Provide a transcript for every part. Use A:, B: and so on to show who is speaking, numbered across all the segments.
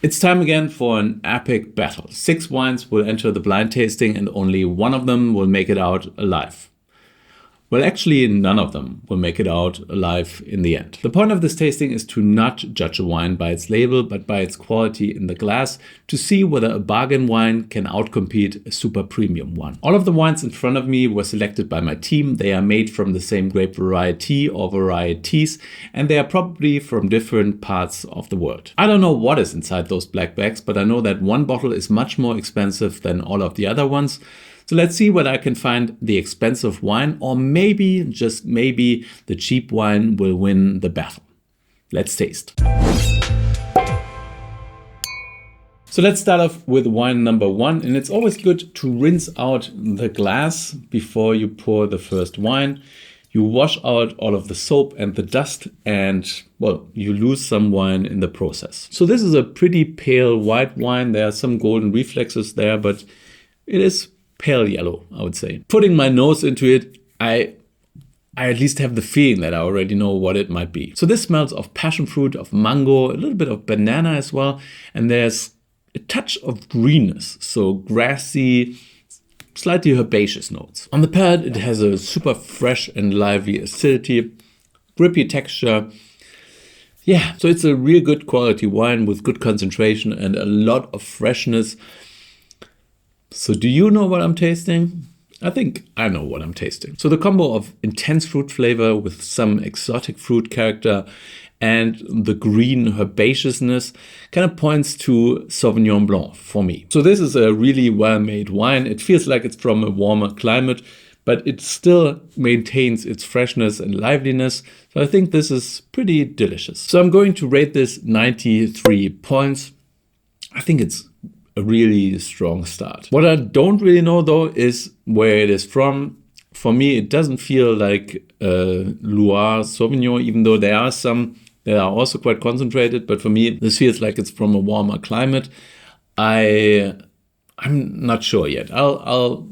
A: It's time again for an epic battle. 6 wines will enter the blind tasting and only one of them will make it out alive. Well, actually, none of them will make it out alive in the end. The point of this tasting is to not judge a wine by its label, but by its quality in the glass, to see whether a bargain wine can outcompete a super premium one. All of the wines in front of me were selected by my team. They are made from the same grape variety or varieties, and they are probably from different parts of the world. I don't know what is inside those black bags, but I know that one bottle is much more expensive than all of the other ones. So let's see whether I can find the expensive wine, or maybe, just maybe, the cheap wine will win the battle. Let's taste. So let's start off with wine number 1, and it's always good to rinse out the glass before you pour the first wine. You wash out all of the soap and the dust, and well, you lose some wine in the process. So this is a pretty pale white wine. There are some golden reflexes there, but it is pale yellow, I would say. Putting my nose into it, I at least have the feeling that I already know what it might be. So this smells of passion fruit, of mango, a little bit of banana as well. And there's a touch of greenness. So grassy, slightly herbaceous notes. On the palate, it has a super fresh and lively acidity, grippy texture. Yeah, so it's a real good quality wine with good concentration and a lot of freshness. So do you know what I'm tasting? I think I know what I'm tasting. So the combo of intense fruit flavor with some exotic fruit character and the green herbaceousness kind of points to Sauvignon Blanc for me. So this is a really well-made wine. It feels like it's from a warmer climate, but it still maintains its freshness and liveliness. So I think this is pretty delicious. So I'm going to rate this 93 points. I think it's a really strong start. What I don't really know though is where it is from. For me, it doesn't feel like Loire Sauvignon, even though there are some that are also quite concentrated. But for me, this feels like it's from a warmer climate. I'm not sure yet. I'll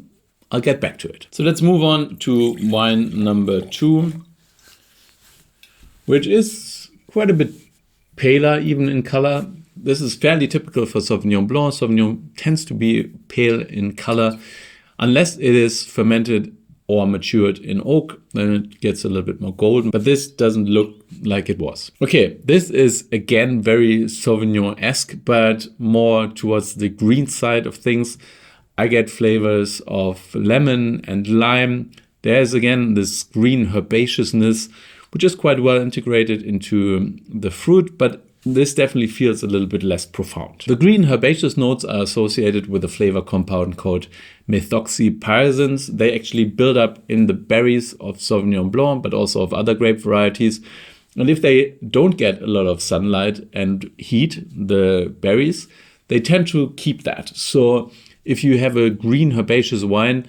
A: get back to it. So let's move on to wine number 2, which is quite a bit paler even in color. This is fairly typical for Sauvignon Blanc. Sauvignon tends to be pale in color. Unless it is fermented or matured in oak, then it gets a little bit more golden. But this doesn't look like it was. Okay, this is again very Sauvignon-esque, but more towards the green side of things. I get flavors of lemon and lime. There's again this green herbaceousness, which is quite well integrated into the fruit, but this definitely feels a little bit less profound. The green herbaceous notes are associated with a flavor compound called methoxypyrazines. They actually build up in the berries of Sauvignon Blanc, but also of other grape varieties. And if they don't get a lot of sunlight and heat, the berries, they tend to keep that. So if you have a green herbaceous wine,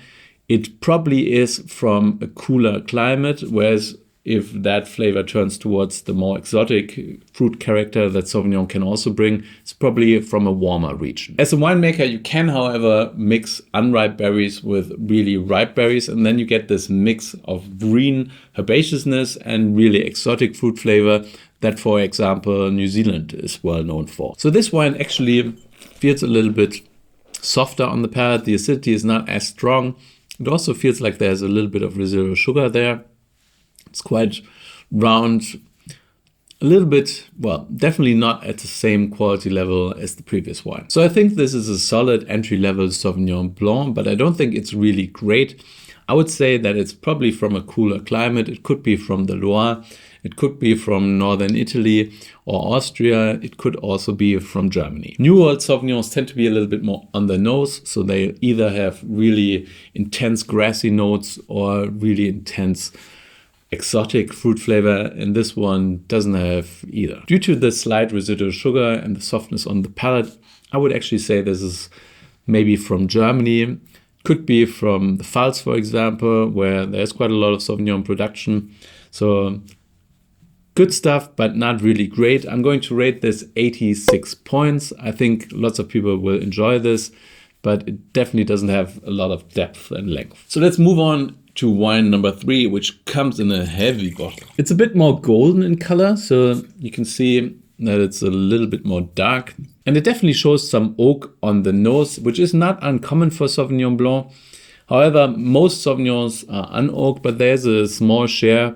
A: it probably is from a cooler climate, whereas if that flavor turns towards the more exotic fruit character that Sauvignon can also bring, it's probably from a warmer region. As a winemaker, you can, however, mix unripe berries with really ripe berries, and then you get this mix of green herbaceousness and really exotic fruit flavor that, for example, New Zealand is well known for. So this wine actually feels a little bit softer on the palate. The acidity is not as strong. It also feels like there's a little bit of residual sugar there. It's quite round, a little bit, well, definitely not at the same quality level as the previous wine. So I think this is a solid entry-level Sauvignon Blanc, but I don't think it's really great. I would say that it's probably from a cooler climate. It could be from the Loire. It could be from northern Italy or Austria. It could also be from Germany. New World Sauvignons tend to be a little bit more on the nose, so they either have really intense grassy notes or really intense exotic fruit flavor, and this one doesn't have either. Due to the slight residual sugar and the softness on the palate, I would actually say this is maybe from Germany. Could be from the Pfalz, for example, where there's quite a lot of Sauvignon production. So good stuff, but not really great. I'm going to rate this 86 points. I think lots of people will enjoy this, but it definitely doesn't have a lot of depth and length. So let's move on to wine number 3, which comes in a heavy bottle. It's a bit more golden in color, so you can see that it's a little bit more dark. And it definitely shows some oak on the nose, which is not uncommon for Sauvignon Blanc. However, most Sauvignons are unoaked, but there's a small share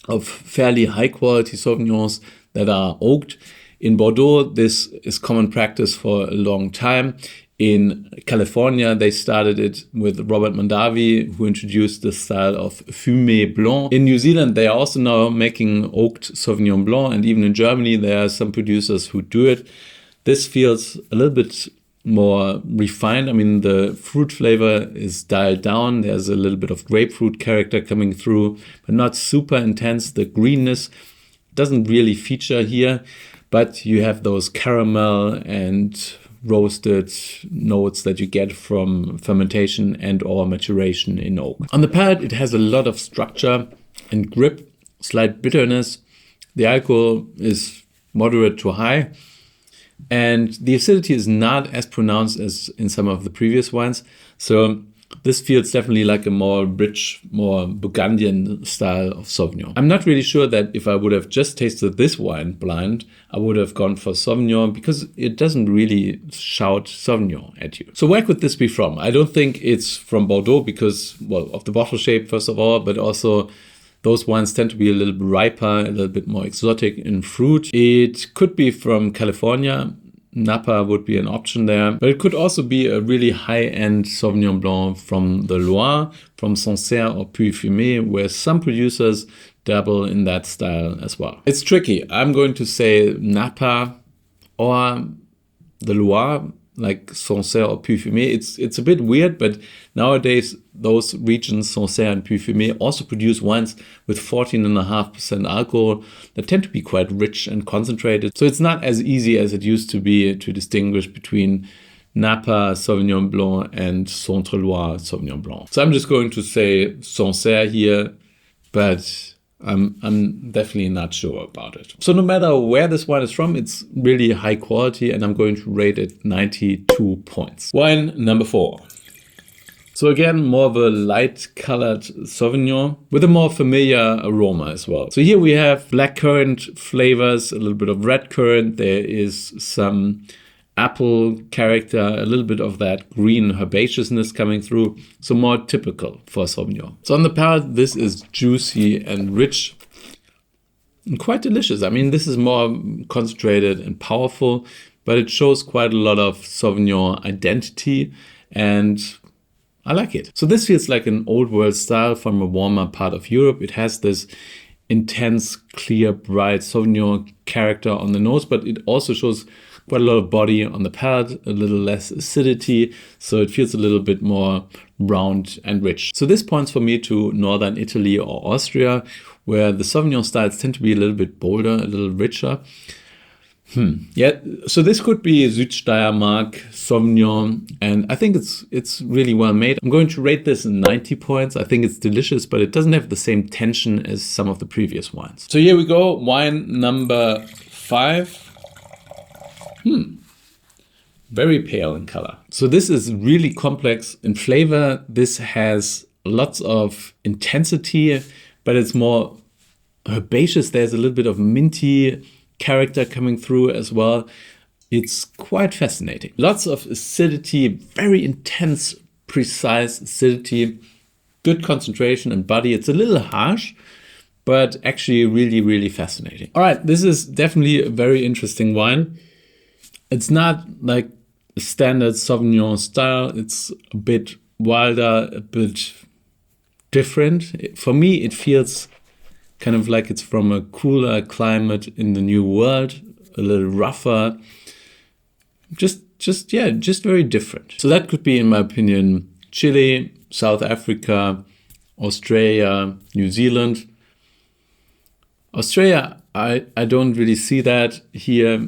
A: of fairly high quality Sauvignons that are oaked. In Bordeaux, this is common practice for a long time. In California, they started it with Robert Mondavi, who introduced the style of Fumé Blanc. In New Zealand, they are also now making oaked Sauvignon Blanc, and even in Germany, there are some producers who do it. This feels a little bit more refined. I mean, the fruit flavor is dialed down. There's a little bit of grapefruit character coming through, but not super intense. The greenness doesn't really feature here, but you have those caramel and roasted notes that you get from fermentation and or maturation in oak. On the palate, it has a lot of structure and grip, slight bitterness. The alcohol is moderate to high, and the acidity is not as pronounced as in some of the previous wines. So this feels definitely like a more rich, more Burgundian style of Sauvignon. I'm not really sure that if I would have just tasted this wine blind, I would have gone for Sauvignon, because it doesn't really shout Sauvignon at you. So where could this be from? I don't think it's from Bordeaux because, well, of the bottle shape, first of all, but also those wines tend to be a little bit riper, a little bit more exotic in fruit. It could be from California. Napa would be an option there, but it could also be a really high-end Sauvignon Blanc from the Loire, from Sancerre or Puy-Fumé, where some producers dabble in that style as well. It's tricky. I'm going to say Napa or the Loire, like Sancerre or Puy-Fumé. It's a bit weird, but nowadays those regions, Sancerre and Puy-Fumé, also produce wines with 14.5% alcohol that tend to be quite rich and concentrated. So it's not as easy as it used to be to distinguish between Napa Sauvignon Blanc and Centre-Loire Sauvignon Blanc. So I'm just going to say Sancerre here, but I'm definitely not sure about it. So no matter where this wine is from, it's really high quality, and I'm going to rate it 92 points. Wine number 4. So again, more of a light colored Sauvignon with a more familiar aroma as well. So here we have blackcurrant flavors, a little bit of red currant. There is some apple character, a little bit of that green herbaceousness coming through. So more typical for Sauvignon. So on the palate, this is juicy and rich and quite delicious. I mean, this is more concentrated and powerful, but it shows quite a lot of Sauvignon identity, and I like it. So this feels like an old world style from a warmer part of Europe. It has this intense, clear, bright Sauvignon character on the nose, but it also shows quite a lot of body on the palate, a little less acidity, so it feels a little bit more round and rich. So this points for me to northern Italy or Austria, where the Sauvignon styles tend to be a little bit bolder, a little richer. Yeah, so this could be Südsteiermark Sauvignon, and I think it's really well made. I'm going to rate this 90 points. I think it's delicious, but it doesn't have the same tension as some of the previous wines. So here we go, wine number 5. Very pale in color. So this is really complex in flavor. This has lots of intensity, but it's more herbaceous. There's a little bit of minty character coming through as well. It's quite fascinating. Lots of acidity, very intense, precise acidity, good concentration and body. It's a little harsh, but actually really, really fascinating. All right, this is definitely a very interesting wine. It's not like a standard Sauvignon style. It's a bit wilder, a bit different. For me, it feels kind of like it's from a cooler climate in the New World, a little rougher, just very different. So that could be, in my opinion, Chile, South Africa, Australia, New Zealand. Australia, I don't really see that here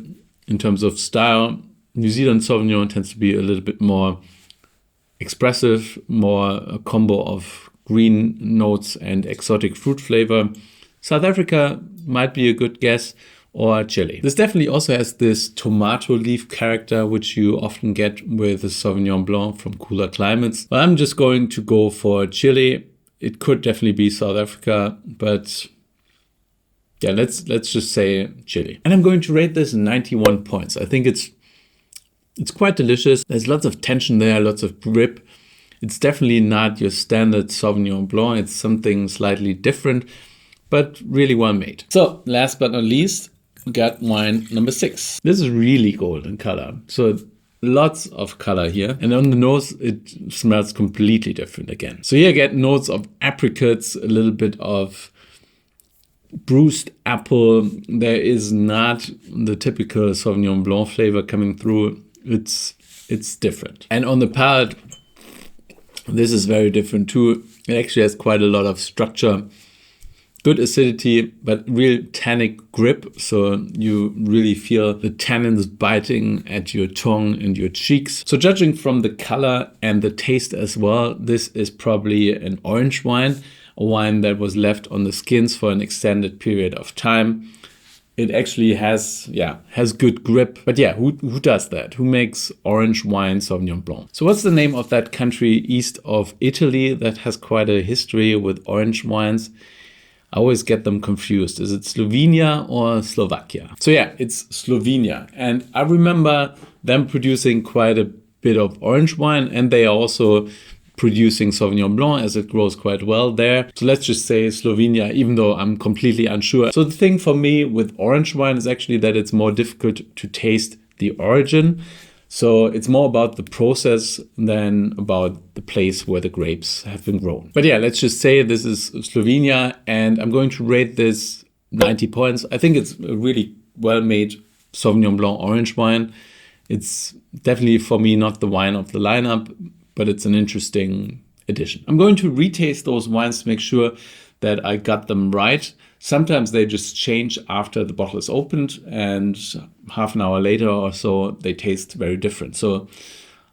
A: in terms of style. New Zealand Sauvignon tends to be a little bit more expressive, more a combo of green notes and exotic fruit flavor. South Africa might be a good guess, or Chile. This definitely also has this tomato leaf character, which you often get with the Sauvignon Blanc from cooler climates. But I'm just going to go for Chile. It could definitely be South Africa, but yeah, let's just say Chile. And I'm going to rate this 91 points. I think it's quite delicious. There's lots of tension there, lots of grip. It's definitely not your standard Sauvignon Blanc. It's something slightly different, but really well made. So last but not least, we got wine number 6. This is really golden color. So lots of color here. And on the nose, it smells completely different again. So here I get notes of apricots, a little bit of bruised apple. There is not the typical Sauvignon Blanc flavor coming through. It's different. And on the palate, this is very different too. It actually has quite a lot of structure, good acidity, but real tannic grip. So you really feel the tannins biting at your tongue and your cheeks. So judging from the color and the taste as well, this is probably an orange wine, a wine that was left on the skins for an extended period of time. It actually has good grip. But yeah, who does that? Who makes orange wine Sauvignon Blanc? So what's the name of that country east of Italy that has quite a history with orange wines? I always get them confused. Is it Slovenia or Slovakia? So yeah, it's Slovenia. And I remember them producing quite a bit of orange wine, and they are also producing Sauvignon Blanc as it grows quite well there. So let's just say Slovenia, even though I'm completely unsure. So the thing for me with orange wine is actually that it's more difficult to taste the origin. So it's more about the process than about the place where the grapes have been grown. But yeah, let's just say this is Slovenia, and I'm going to rate this 90 points. I think it's a really well-made Sauvignon Blanc orange wine. It's definitely for me not the wine of the lineup, but it's an interesting addition. I'm going to retaste those wines to make sure that I got them right. Sometimes they just change after the bottle is opened, and half an hour later or so, they taste very different. So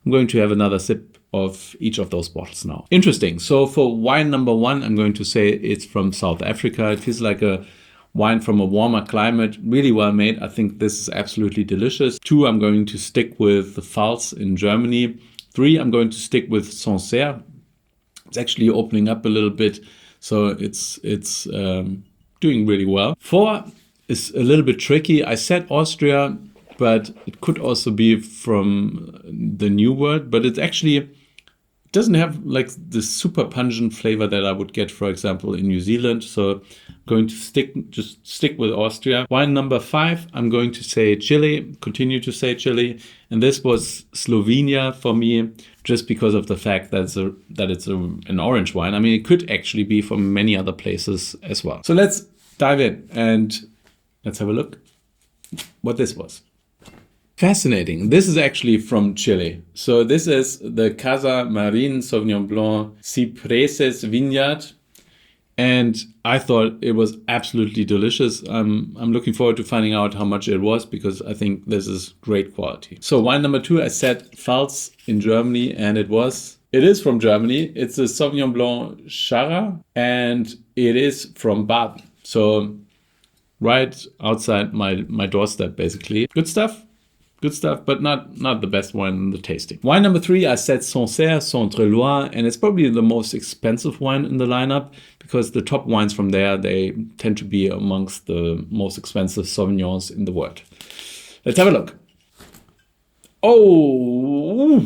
A: I'm going to have another sip of each of those bottles now. Interesting. So for wine number 1, I'm going to say it's from South Africa. It feels like a wine from a warmer climate, really well made. I think this is absolutely delicious. 2, I'm going to stick with the Pfalz in Germany. 3, I'm going to stick with Sancerre. It's actually opening up a little bit, so it's doing really well. 4 is a little bit tricky. I said Austria, but it could also be from the New World, but it actually doesn't have like the super pungent flavor that I would get, for example, in New Zealand. So I'm going to stick with Austria. Wine number 5, I'm going to say Chile, continue to say Chile. And this was Slovenia for me, just because of the fact that it's an orange wine. I mean, it could actually be from many other places as well. So let's dive in and let's have a look what this was. Fascinating. This is actually from Chile. So this is the Casa Marin Sauvignon Blanc Cipreses Vineyard. And I thought it was absolutely delicious. I'm looking forward to finding out how much it was, because I think this is great quality. So wine number 2, I said Pfalz in Germany, and it is from Germany. It's a Sauvignon Blanc Chara, and it is from Baden. So right outside my doorstep, basically. Good stuff, but not the best wine in the tasting. Wine number 3, I said Sancerre, Centre-Loire, and it's probably the most expensive wine in the lineup, because the top wines from there, they tend to be amongst the most expensive Sauvignons in the world. Let's have a look. Oh,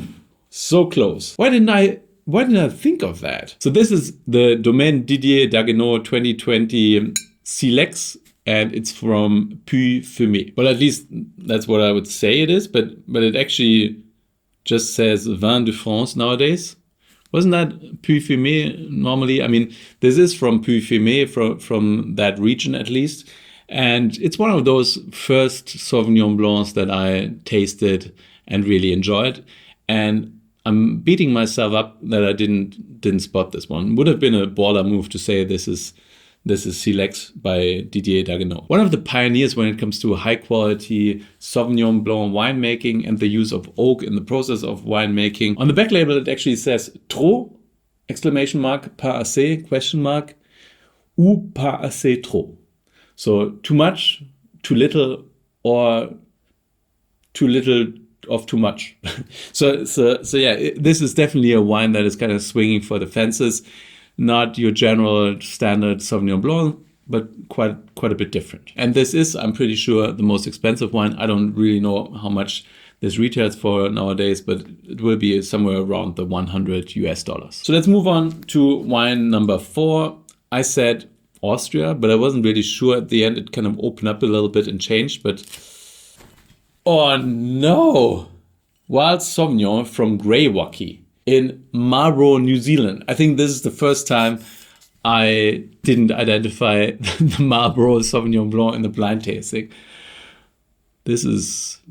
A: so close. Why didn't I think of that? So this is the Domaine Didier Dagueneau 2020 Silex, and it's from Puy Fumé. Well, at least that's what I would say it is, but it actually just says Vin de France nowadays. Wasn't that Puy Fumé normally? I mean, this is from Puy Fumé, from that region at least. And it's one of those first Sauvignon Blancs that I tasted and really enjoyed. And I'm beating myself up that I didn't spot this one. Would have been a baller move to say this is Silex by Didier Dagueneau. One of the pioneers when it comes to high quality Sauvignon Blanc winemaking and the use of oak in the process of winemaking. On the back label, it actually says trop, exclamation mark, pas assez, question mark, ou pas assez trop. So too much, too little, or too little of too much. So yeah, this is definitely a wine that is kind of swinging for the fences. Not your general standard Sauvignon Blanc. but quite a bit different. And this is, I'm pretty sure, the most expensive wine. I don't really know how much this retails for nowadays, but it will be somewhere around the $100. So let's move on to wine number 4. I said Austria, but I wasn't really sure at the end. It kind of opened up a little bit and changed, but oh no! Wild Sauvignon from Greywacke in Marlborough, New Zealand. I think this is the first time I didn't identify the Marlborough Sauvignon Blanc in the blind tasting. This is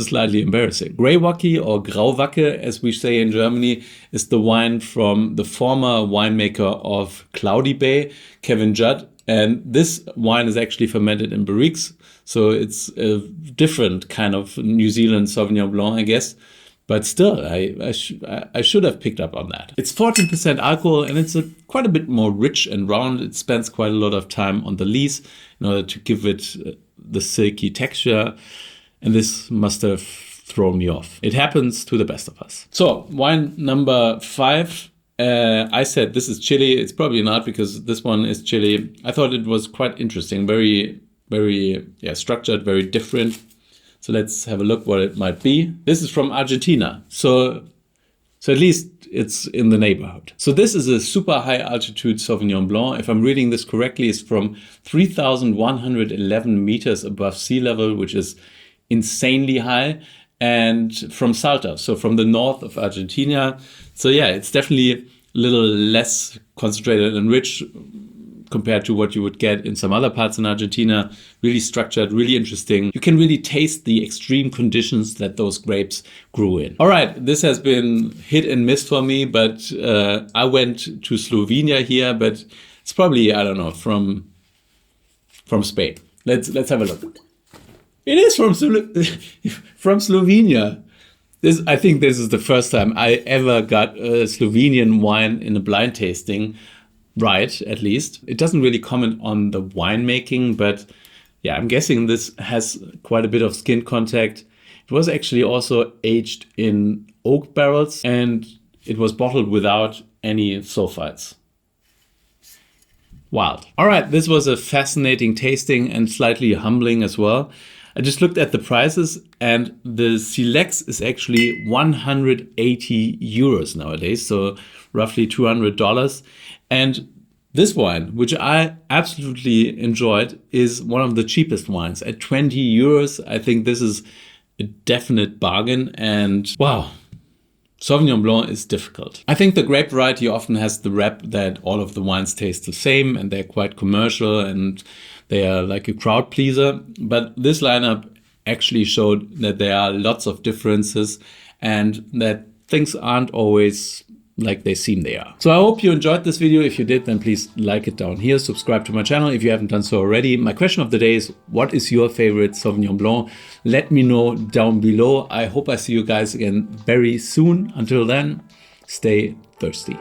A: slightly embarrassing. Greywacke, or Grauwacke, as we say in Germany, is the wine from the former winemaker of Cloudy Bay, Kevin Judd. And this wine is actually fermented in barriques. So it's a different kind of New Zealand Sauvignon Blanc, I guess. But still, I should have picked up on that. It's 14% alcohol, and it's quite a bit more rich and round. It spends quite a lot of time on the lees in order to give it the silky texture. And this must have thrown me off. It happens to the best of us. So wine number 5. I said this is Chile. It's probably not, because this one is Chile. I thought it was quite interesting. Very, very structured, very different. So let's have a look what it might be. This is from Argentina. So at least it's in the neighborhood. So this is a super high altitude Sauvignon Blanc. If I'm reading this correctly, it's from 3,111 meters above sea level, which is insanely high, and from Salta, so from the north of Argentina. So yeah, it's definitely a little less concentrated and rich compared to what you would get in some other parts in Argentina. Really structured, really interesting. You can really taste the extreme conditions that those grapes grew in. All right, this has been hit and miss for me, but I went to Slovenia here, but it's probably, I don't know, from Spain. Let's have a look. It is from Slovenia. I think this is the first time I ever got a Slovenian wine in a blind tasting right, at least. It doesn't really comment on the winemaking, but yeah, I'm guessing this has quite a bit of skin contact. It was actually also aged in oak barrels, and it was bottled without any sulfites. Wild. All right, this was a fascinating tasting and slightly humbling as well. I just looked at the prices, and the Silex is actually 180 euros nowadays, so roughly $200. And this wine, which I absolutely enjoyed, is one of the cheapest wines at 20 euros. I think this is a definite bargain, and wow. Sauvignon Blanc is difficult. I think the grape variety often has the rep that all of the wines taste the same and they're quite commercial and they are like a crowd pleaser. But this lineup actually showed that there are lots of differences and that things aren't always like they seem they are. So I hope you enjoyed this video. If you did, then please like it down here. Subscribe to my channel if you haven't done so already. My question of the day is, what is your favorite Sauvignon Blanc? Let me know down below. I hope I see you guys again very soon. Until then, stay thirsty.